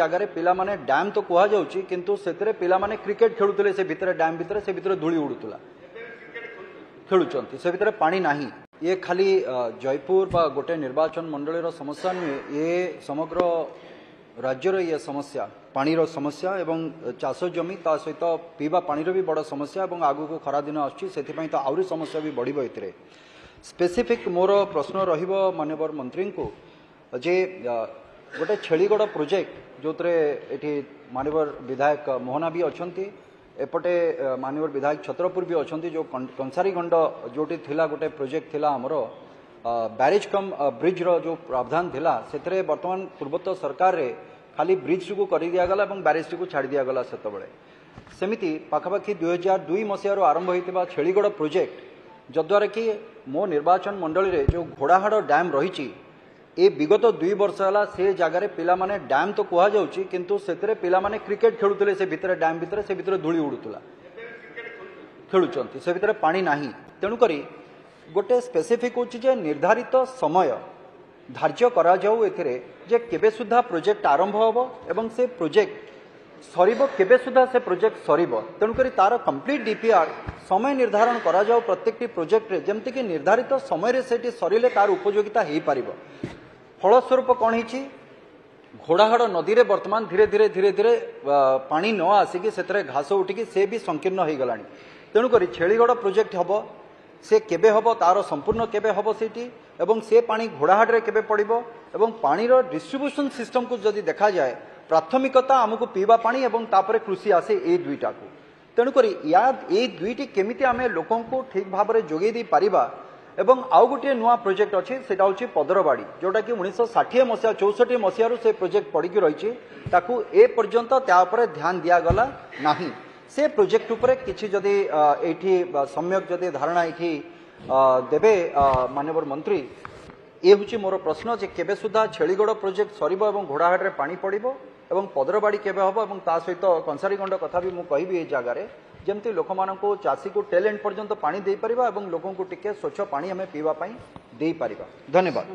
जगार पिला माने डैम तो कह जाउची किंतु सेतरे पिला माने क्रिकेट खेलुतले से भितर डैम भितर से भितर धूली उडुतला खेलुचंती से भितर पानी नाही। ये खाली जयपुर बा गोटे निर्वाचन मंडल समस्या नुहे, ये समग्र राज्यर ये समस्या पानी रो समस्या एवं चाष जमी ता सहित पीवा पानी रो भी बड़ समस्या एवं आगु को खरा दिन आछी सेथिपई तो आउरी समस्या भी बढ़िबो। एथिरे स्पेसिफिक मोर प्रश्न रहिबो माननीय मंत्री को जे गोटे छेलीगढ़ प्रोजेक्ट जो एठी माननीय विधायक मोहना भी अछंती, एपटे माननीय विधायक छत्रपुर भी अछंती, जो कंसारी गंड जोटी थिला गोटे प्रोजेक्ट थिला हमर बैरेज कम ब्रिज रो जो प्रावधान थिला सेतरे वर्तमान पूर्वोत्तर सरकार रे खाली ब्रिज को कर दिगला और बैरेज को छाड़ दिगला। सेतबेले सेमिति पाखापाखि 2002 मसीह आरंभ होता छेलीगढ़ प्रोजेक्ट जद्वारा कि मो निर्वाचन मंडल रे जो घोड़ाहाड़ डैम रही ए विगत 2 वर्ष है से जगार पिला माने डैम तो कह जाउची किंतु सेतरे पिला माने क्रिकेट खेलुतले से भितर डैम भितर से भितर धूली उडुतला खेलुचंती से भितर पानी नाही। तेणु करी गोटे स्पेसिफिक होची जे निर्धारित समय धार्य करा जाऊ एथिरे जे केबे सुधा प्रोजेक्ट आरंभ होबो एवं से प्रोजेक्ट सरीबो केबे सुधा से प्रोजेक्ट सरीबो। तेणु करी तार कंप्लीट डीपीआर समय निर्धारण करा जाऊ प्रत्येकटी प्रोजेक्ट रे जेमति कि निर्धारित समय रे सेठी सरीले तार उपयोगिता हेई पारिबो। फलस्वरूप कौन होची घोड़ाहाड़ नदी रे वर्तमान धीरे धीरे धीरे धीरे पानी न आसिकी से घास उठिकी से भी संकीर्ण हो गलानी। तेणुक छेलीगढ़ प्रोजेक्ट हम से केबे हम तार संपूर्ण केबे हम सेठी एवं से पानी घोड़ाहाड़ रे केबे पड़िबो एवं पानी रो डिस्ट्रीब्यूशन सिस्टम को जदि देखा जाए प्राथमिकता आमको पीवा पानी एवं तापरे कृषि आसे ए दुईटा को। तेणुक या ए दुईटी केमिति आमे लोकन को ठीक भाव में जोगे दी पारिबा एवं आउ गोटे नुआ प्रोजेक्ट अच्छी सेटा होची पदरबाड़ी जोटा कि 1960 मसीहा 64 मसीह से प्रोजेक्ट पड़ी रही ताकू ए पर्यंत त्यापर ध्यान दिगला नहीं। से प्रोजेक्ट उपरे किछि जदि एठी सम्यक जदि धारणा एठी देबे माननीय मंत्री ये हूँ मोर प्रश्न जे केबे सुधा छेलीगढ़ प्रोजेक्ट सरीबो एवं घोड़ाहाड़ रे पानी पड़िबो एवं पदरबाड़ी केबे हबो एवं ता सहित कंसारीगंड कथा भी मु कहबी ए जगार जमती लोक मानू चाषी को टेल एंड पर्यंत पानी दे परिबा एवं लोकों को टिके स्वच्छ पानी हमें पीवा पाई दे परिबा। धन्यवाद।